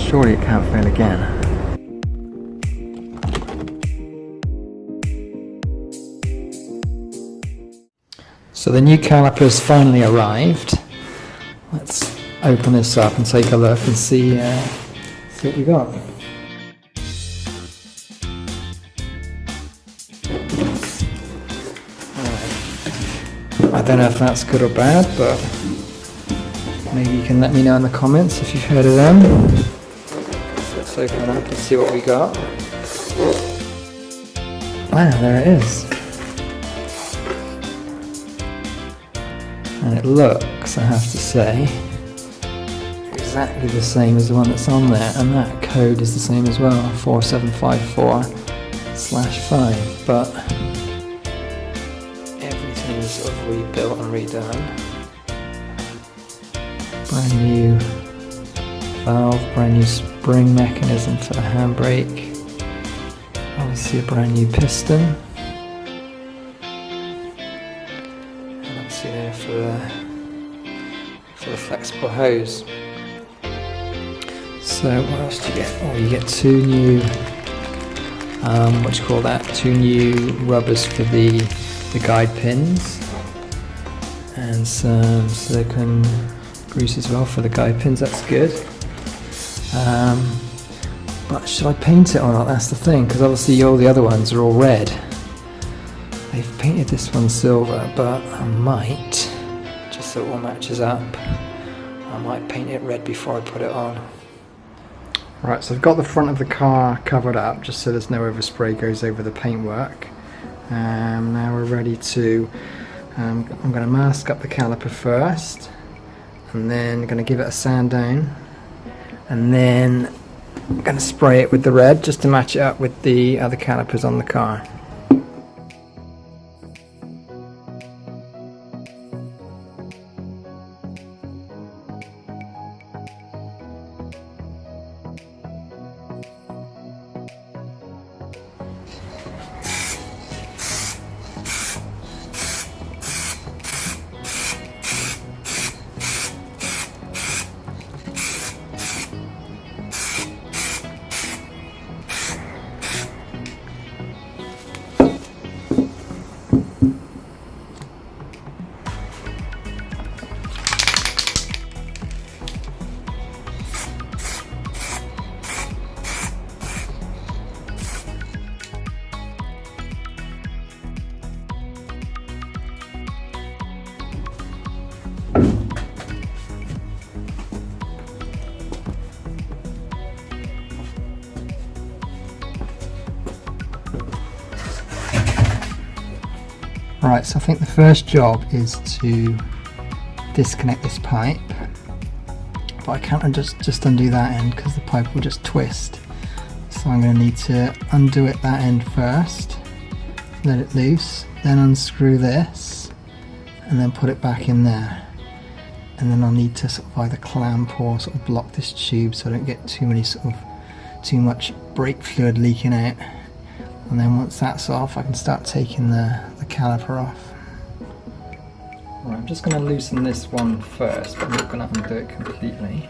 Surely it can't fail again. So the new caliper's finally arrived. Let's open this up and take a look and see what we got. I don't know if that's good or bad, but maybe you can let me know in the comments if you've heard of them. So let's open it up and see what we got. Wow, there it is. And it looks, I have to say, exactly the same as the one that's on there, and that code is the same as well, 4754/5, but everything's sort of rebuilt and redone. Brand new valve, brand new spring mechanism for the handbrake, obviously a brand new piston. There for the flexible hose. So what else do you get? Oh, you get two new two new rubbers for the guide pins, and some silicone grease as well for the guide pins. That's good. But should I paint it or not? That's the thing, because obviously all the other ones are all red. They've painted this one silver, but I might, just so it all matches up, I might paint it red before I put it on. Right, so I've got the front of the car covered up, just so there's no overspray goes over the paintwork. Now we're ready to, I'm going to mask up the caliper first, and then I'm going to give it a sand down, and then I'm going to spray it with the red, just to match it up with the other calipers on the car. Right, so I think the first job is to disconnect this pipe, but I can't just undo that end because the pipe will just twist. So I'm going to need to undo it that end first, let it loose, then unscrew this, and then put it back in there. And then I'll need to sort of either clamp or sort of block this tube so I don't get too much brake fluid leaking out. And then once that's off, I can start taking the caliper off. Right, I'm just going to loosen this one first, but I'm not going to undo it completely,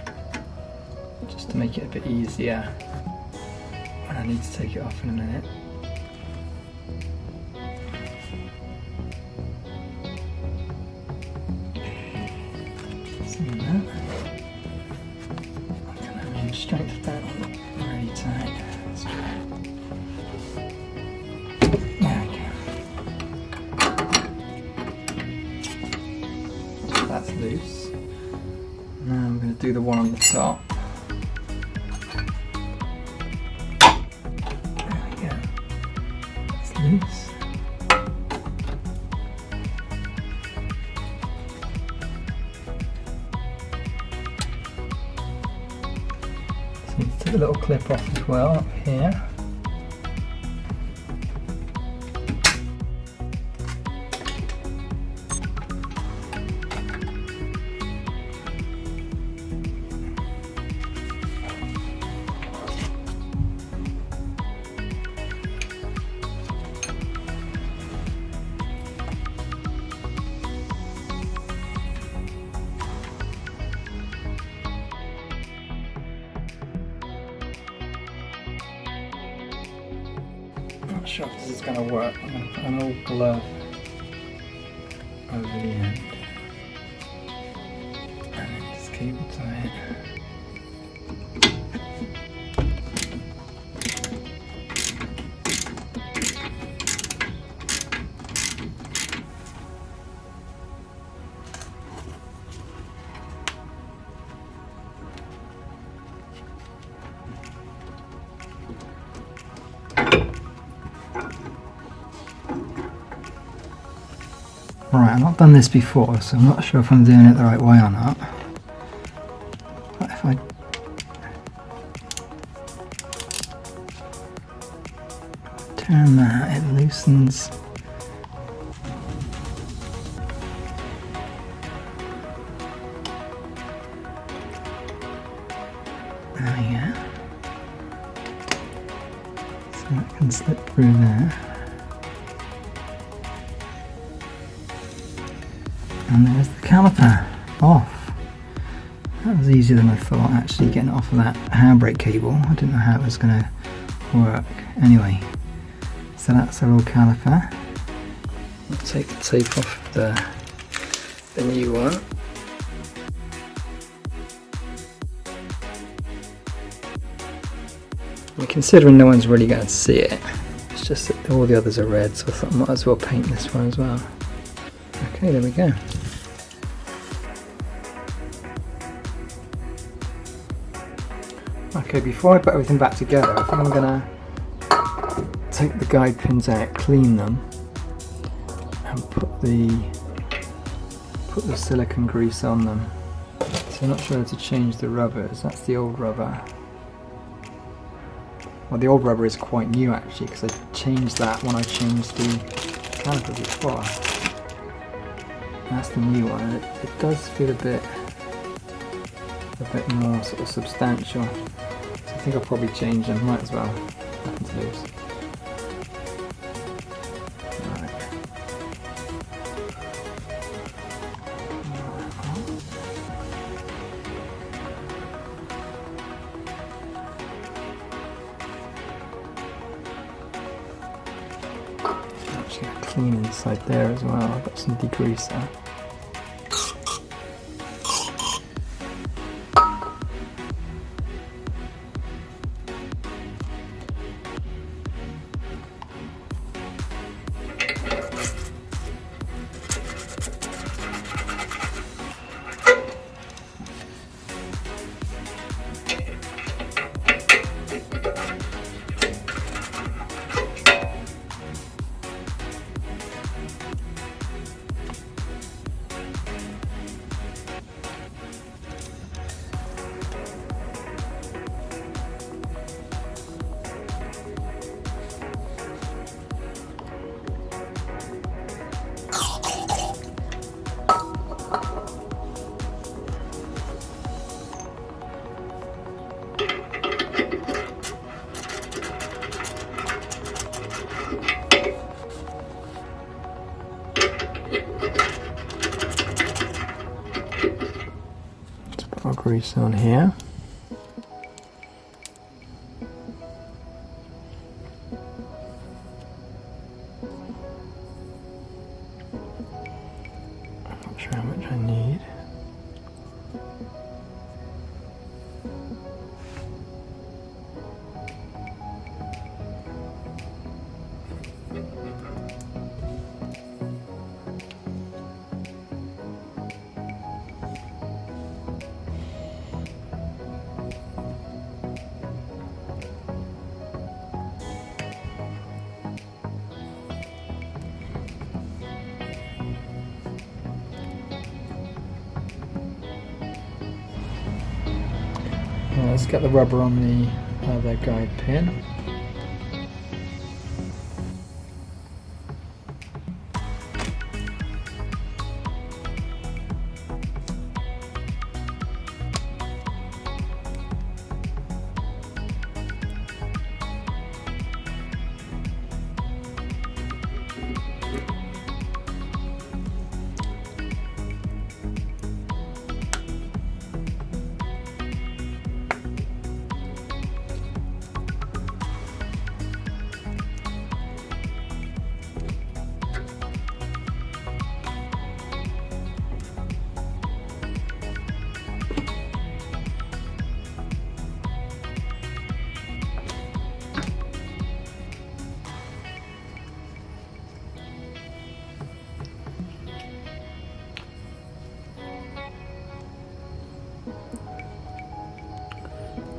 just to make it a bit easier when I need to take it off in a minute. See that? I'm going to have strength of that one really tight. That's loose. Now I'm going to do the one on the top. There we go. That's loose. So let's take a little clip off as well up here. not sure if this is going to work. I'm going to put an old glove over the end and then just cable tie it. Right, I've not done this before, so I'm not sure if I'm doing it the right way or not. But if I turn that, it loosens. There we go. So that can slip through there. And there's the caliper off. That was easier than I thought, actually getting it off of that handbrake cable. I didn't know how it was going to work. Anyway, so that's our old caliper. I'll take the tape off the new one. And considering no one's really going to see it, it's just that all the others are red, so I thought I might as well paint this one as well. Okay, there we go. Okay, before I put everything back together, I think I'm gonna take the guide pins out, clean them, and put the silicone grease on them. So I'm not sure how to change the rubbers. That's the old rubber. Well, the old rubber is quite new actually, because I changed that when I changed the caliper before. That's the new one. It does feel a bit more sort of substantial. So I think I'll probably change them. Might as well. Nothing to lose. Right. Actually, clean inside there as well. I've got some degreaser. Grease on here. I'm not sure how much I need. Let's get the rubber on the other guide pin.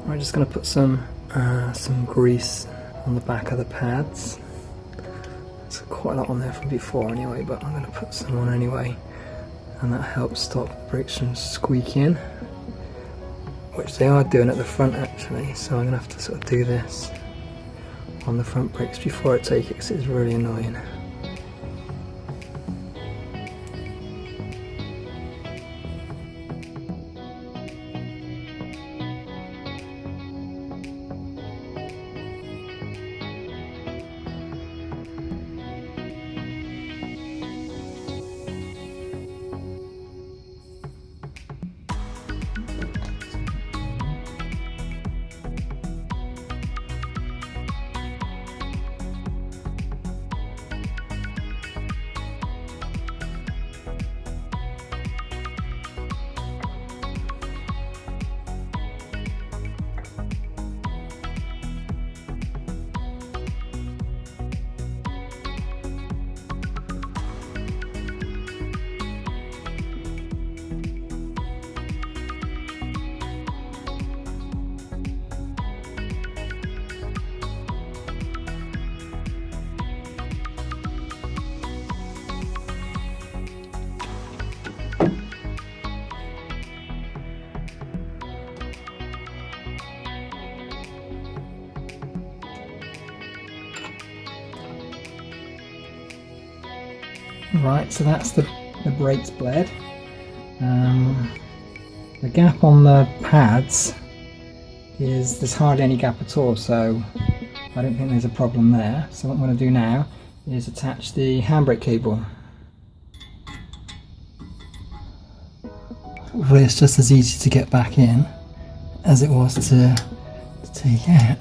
I'm just going to put some grease on the back of the pads. There's quite a lot on there from before anyway, but I'm going to put some on anyway, and that helps stop the brakes from squeaking, which they are doing at the front actually, so I'm going to have to sort of do this on the front brakes before I take it because it's really annoying. Right, so that's the brakes bled. The gap on the pads there's hardly any gap at all, so I don't think there's a problem there. So what I'm going to do now is attach the handbrake cable. Hopefully it's just as easy to get back in as it was to take out.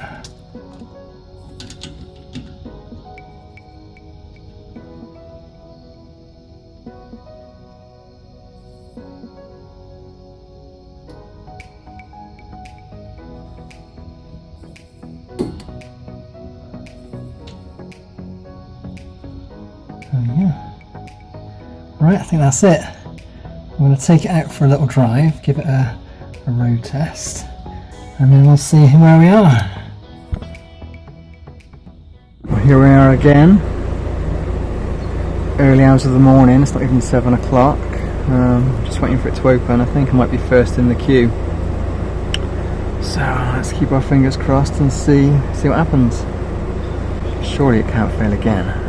Right, I think that's it. I'm going to take it out for a little drive, give it a road test, and then we'll see where we are. Well, here we are again. Early hours of the morning, it's not even 7 o'clock. Just waiting for it to open. I think I might be first in the queue. So let's keep our fingers crossed and see what happens. Surely it can't fail again.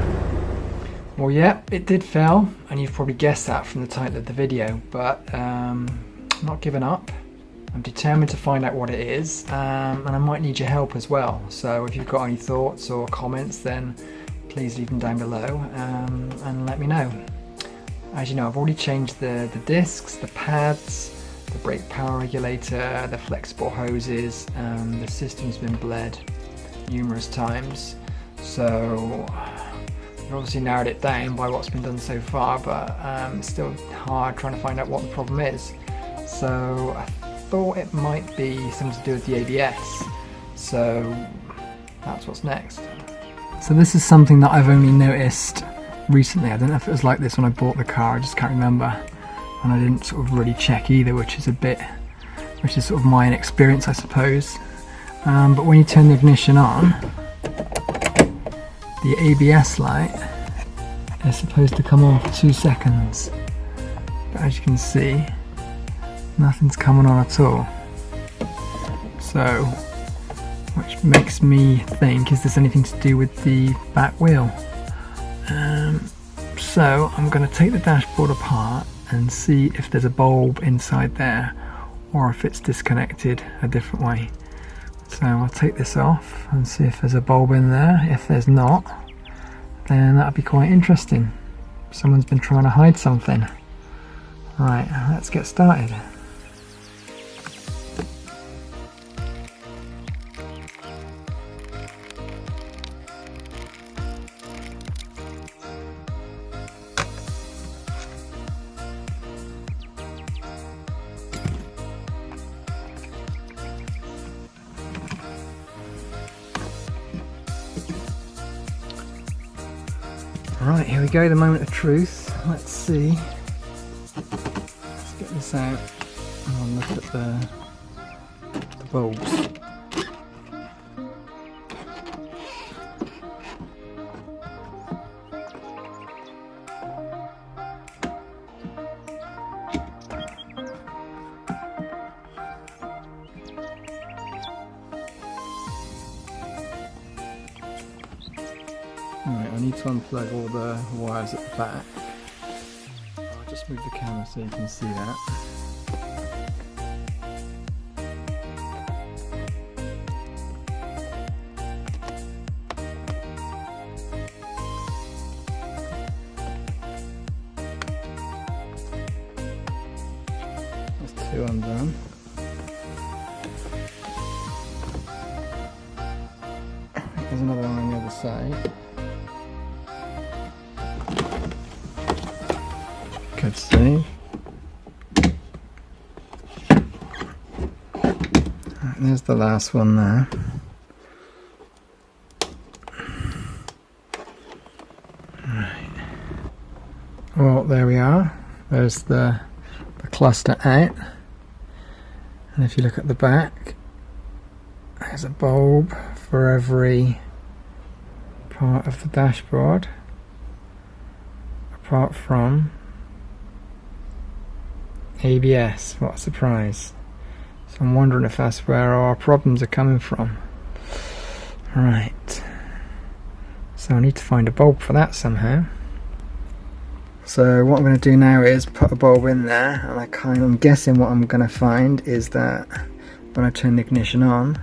Well, yeah, it did fail, and you've probably guessed that from the title of the video, but I'm not giving up. I'm determined to find out what it is, and I might need your help as well. So if you've got any thoughts or comments, then please leave them down below and let me know. As you know, I've already changed the discs, the pads, the brake power regulator, the flexible hoses, the system's been bled numerous times, so I've obviously narrowed it down by what's been done so far, but it's still hard trying to find out what the problem is. So I thought it might be something to do with the ABS, so that's what's next. So this is something that I've only noticed recently. I don't know if it was like this when I bought the car, I just can't remember, and I didn't sort of really check either, which is sort of my inexperience, I suppose. But when you turn the ignition on, the ABS light is supposed to come on for 2 seconds, but as you can see, nothing's coming on at all. So, which makes me think, is this anything to do with the back wheel? So I'm going to take the dashboard apart and see if there's a bulb inside there, or if it's disconnected a different way. So I'll take this off and see if there's a bulb in there. If there's not, then that'd be quite interesting. Someone's been trying to hide something. Right, let's get started. Right, here we go, the moment of truth. Let's see. Let's get this out. and look at the bulbs. Right, I need to unplug all the wires at the back. I'll just move the camera so you can see that. That's 2 undone. There's another one on the other side. Good save. Right, there's the last one there. Right. Well, there we are. There's the cluster out. And if you look at the back, there's a bulb for every part of the dashboard, apart from ABS. What a surprise. So I'm wondering if that's where our problems are coming from. Right, so I need to find a bulb for that somehow. So what I'm going to do now is put a bulb in there, and I'm guessing what I'm going to find is that when I turn the ignition on,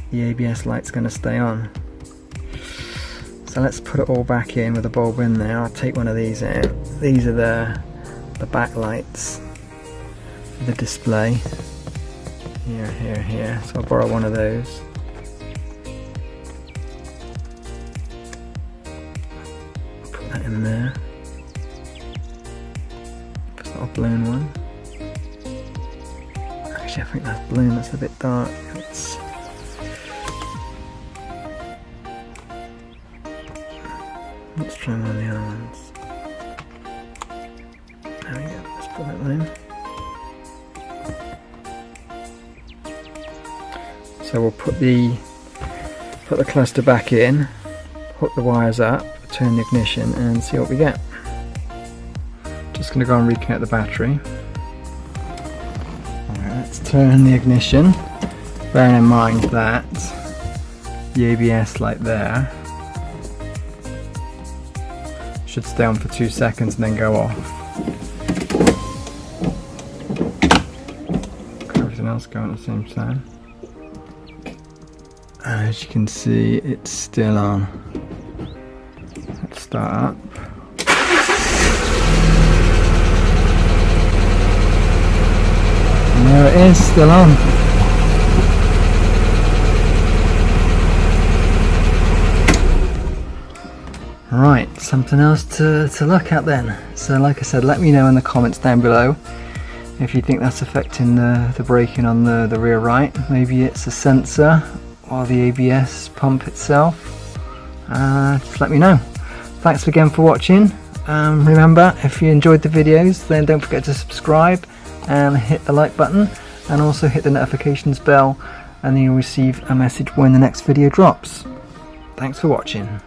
the ABS light's going to stay on. So let's put it all back in with the bulb in there. I'll take one of these out. These are the backlights for the display. Here. So I'll borrow one of those. Put that in there. It's not a balloon one. Actually, I think that's balloon. That's a bit dark. Let's try one of the other ones. There we go. Let's put that one in. So we'll put the cluster back in, hook the wires up, turn the ignition, and see what we get. Just going to go and reconnect the battery. Alright, let's turn the ignition. Bearing in mind that the ABS light there should stay on for 2 seconds and then go off. Everything else going at the same time. And as you can see, it's still on. Let's start up. And there it is, still on. Right, something else to look at then. So like I said, let me know in the comments down below if you think that's affecting the braking on the rear right. Maybe it's a sensor or the ABS pump itself. Just let me know. Thanks again for watching. Remember, if you enjoyed the videos, then don't forget to subscribe and hit the like button, and also hit the notifications bell, and then you'll receive a message when the next video drops. Thanks for watching.